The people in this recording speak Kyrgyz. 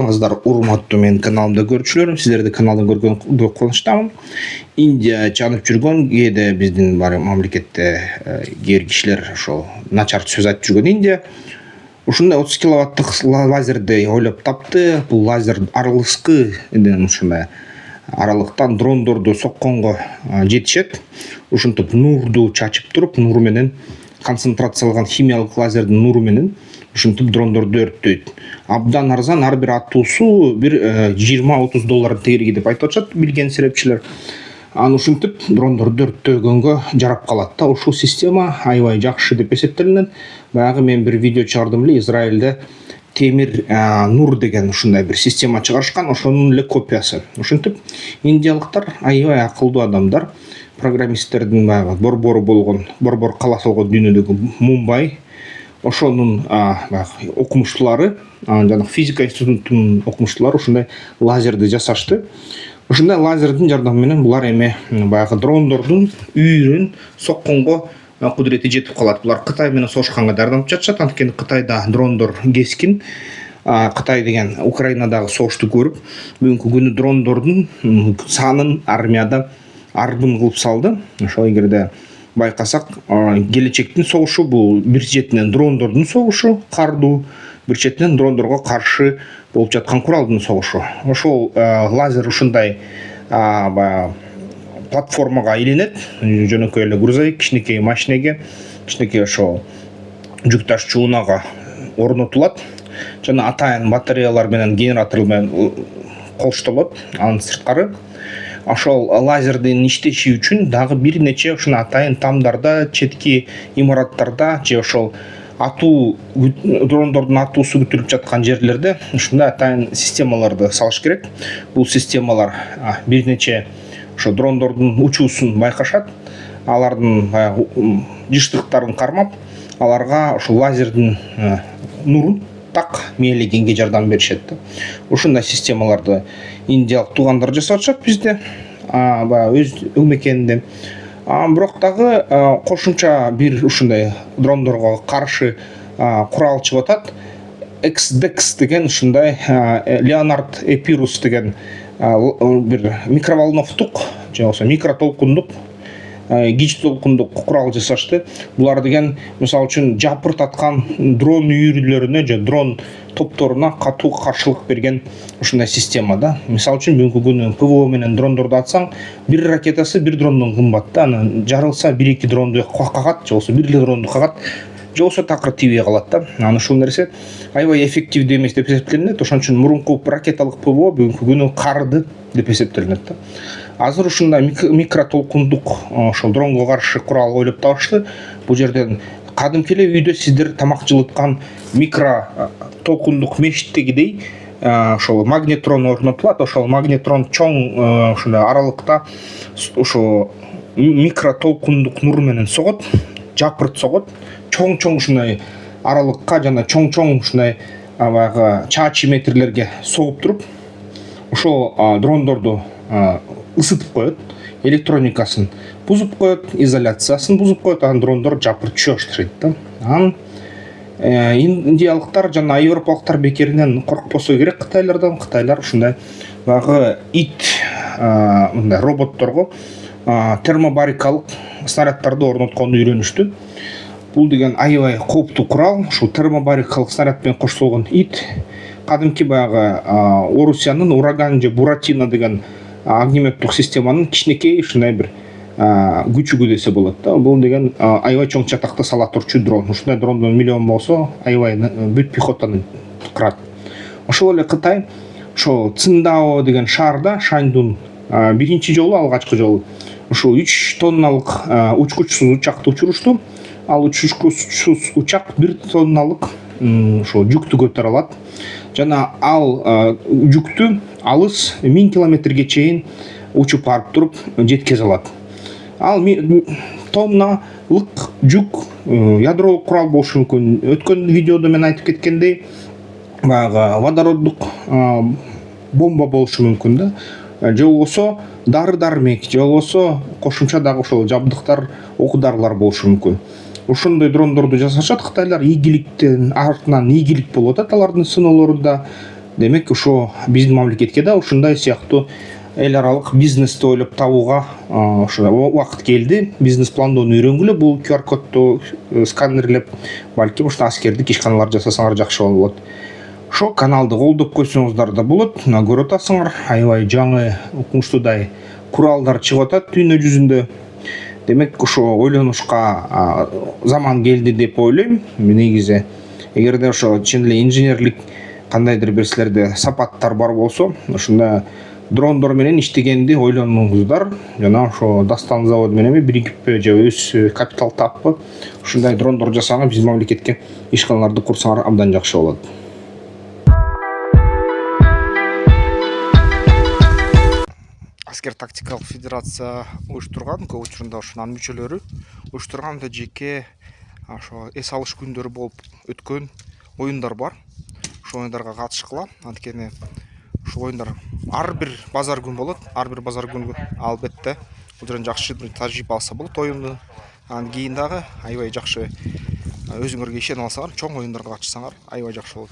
Саламатсыздар, урматтуу менин каналымда көрүүчүлөрүм. Сиздерди каналдан көргөнгө кубанычтамын. Индия жанып жүргөн кээде биздин бар мамлекетте кээ бир кишилер ошо начар сөз айтып жүргөн Индия ушундай 30 киловаттык лазерди ойлоп тапты. Бул лазер аралыкчы ушундай аралыктан дрондорду сокконго жетишет. Ушинтип нурду чачып туруп, нуру менен концентрацияланган химиялык лазердин нуру менен ушинтип дрондорду өрттөйт. Абдан арзан, ар бир атуусу бир $20-30 тегериги деп айтып атышат билген серепчилер. Аны ушинтип дрондорду өрттөгөнгө жарап калат да. Ушул система аябай жакшы деп эсептелинет. Баягы мен бир видео чыгардым эле, Израилде темир нур деген ушундай бир система чыгарышкан, ошонун эле копиясы. Ушинтип индиялыктар аябай акылдуу адамдар, программисттердин баягы борбору болгон, борбор каласы болгон дүйнөдөгү Мумбай, ошонун баягы окумуштуулары, жана физика институтунун окумуштуулары ушундай лазерди жасашты. Ушундай лазердин жардамы менен булар эми баягы дрондордун үйүрүн сокконго кудурети жетип калат. Булар Кытай менен согушканга жардам жатышат, анткени Кытайда дрондор кескин. Кытай деген Украинадагы согушту көрүп, бүгүнкү күнү дрондордун санын армияда арбын кылып салды. Ошол эгерде байкасак, келечектин согушу бул бир четинен дрондордун согушу, кардуу, бир четинен дрондорго каршы болуп жаткан куралдын согушу. Ошол лазер ушундай платформага айланет, жөнөкөй эле грузовик, кичинекей машинеге, кичинекей ошол жүк ташуучу унаага орнотулат жана атайын батареялар менен, генератор менен колштолот. Анын сырткары ошол лазердин иштеши үчүн дагы бир нече ушуна атайын тамдарда, четки имараттарда же ошол атуу дрондордун атуусу күтүлүп жаткан жерлерде ушундай атайын системаларды салыш керек. Бул системалар бир нече ошо дрондордун учуусун байкашат, алардын жыштыктарын кармап, аларга ошол лазердин нурун так мээлегенге жардам беришет да. Ушундай системаларды индиялык туугандар жасап атышат бизде, баягы өз мекенинде. Бирок дагы кошумча бир ушундай дрондорго каршы курал чыгып атат. XDEX деген ушундай Leonard Epirus деген бир микроволновдук же болбосо микротолкундук, кич толкундук курал жасашты. Булар деген мисалы үчүн жапыртаткан дрон үйүрлөрүнө же дрон топторуна катуу каршылык берген ушундай система да. Мисалы үчүн бүгүнкү күнү ПВО менен дрондорду атсаң, бир ракетасы бир дрондон кымбат да. Аны жарылса 1-2 дронду кагат, же болбосо бир эле дронду кагат, же болбосо такыр тийбей калат да. Аны ушул нерсе аябай эффективдүү эмес деп эсептелинет. Ошон үчүн мурунку ракеталык ПВО бүгүнкү күнү карды деп эсептелинет да. Азыр ушундай микротолкундук ошол дронго каршы курал ойлоп табышты. Бул жерден кадимки эле үйдө сиздер тамак жылыткан микротолкундук мешиттегидей ошол магнетрон орнотулат. Ошол магнетрон чоң ушундай аралыкта ошо микротолкундук нур менен согот, жапырт согот. Чоң ушундай аралыкка жана чоң ушундай баягы чаач метрлерге согуп туруп, ошол дрондорду ысытып коет, электроникасын бузуп коет, изоляциясын бузуп коет, анан дрондор жапырт түшө баштайт да. Анан индиялыктар жана европалыктар бекеринен коркпосо керек кытайлардан. Кытайлар ушундай баягы мындай роботторго термобарикалык снаряддарды орнотконду үйрөнүштү. Бул деген аябай кооптуу курал. Ушул термобарикалык снаряд менен коштолгон ит кадимки баягы Орусиянын Ураган же Буратино деген огнеметтук системанын кичинекей ушундай бир күчүгү десе болот да. Бул деген аябай чоң чатакта сала турчу дрон. Ушундай дрондон миллион болсо аябай бүт пехотаны кырат. Ошол эле Кытай ошол Циндао деген шаарда Шаньдун биринчи жолу, алгачкы жолу ушул 3 тонналык учкучсуз учакты учурушту. Ал учкучсуз учак 1 тонналык ошол жүктү көтөрө алат. Жана ал жүктү алыс 1000 километрге чейин учуп барып туруп жеткизе алат. Ал тонналык жүк ядролук курал болушу мүмкүн. Өткөн видеодо мен айтып кеткендей, баягы водороддук бомба болушу мүмкүн да. Же болбосо дары-дармек, же болбосо кошумча дагы ошол жабдыктар, оку-дарылар болушу мүмкүн. Ошондой дрондорду жасашат кытайлар. Ийгиликтен артынан ийгилик болуп атат алардын сыноолорунда. Демек ошо биздин мамлекетке да ушундай сыяктуу эл аралык бизнести ойлоп табууга ошо убакыт келди. Бизнес пландоону үйрөнгүлө, бул QR кодду сканерлеп, балким ушул аскердик ишканалар жасасаңар жакшы болот. Ошо каналды колдоп койсоңуздар да болот. Мына көрүп атасыңар, аябай жаңы укмуштуудай куралдар чыгып атат дүйнө жүзүндө. Демек ошо ойлонушка заман келди деп ойлойм. Негизи эгерде ошо чын эле инженерлик кандайдыр бир силерде сапаттар бар болсо, ушундай дрондор менен иштегенди ойлонуңуздар. Жана ошо Дастан заводу менен биригиппи же өз капитал таппы ушундай дрондор жасаган биздин мамлекетке ишканаларды курсаңар абдан жакшы болот. Аскер тактикалык федерация уюштурган, көп учурунда ошонун мүчөлөрү уюштурган да жеке ошо эс алыш күндөрү болуп өткөн оюндар бар. Ошол оюндарга катышкыла. Анткени ушул оюндар ар бир базар күн болот. Ар бир базар күнү албетте бул жерден жакшы бир тажрыйба алса болот оюнду. Анан кийин дагы аябай жакшы өзүңөргө ишене алсаңар, чоң оюндарга катышсаңар аябай жакшы болот.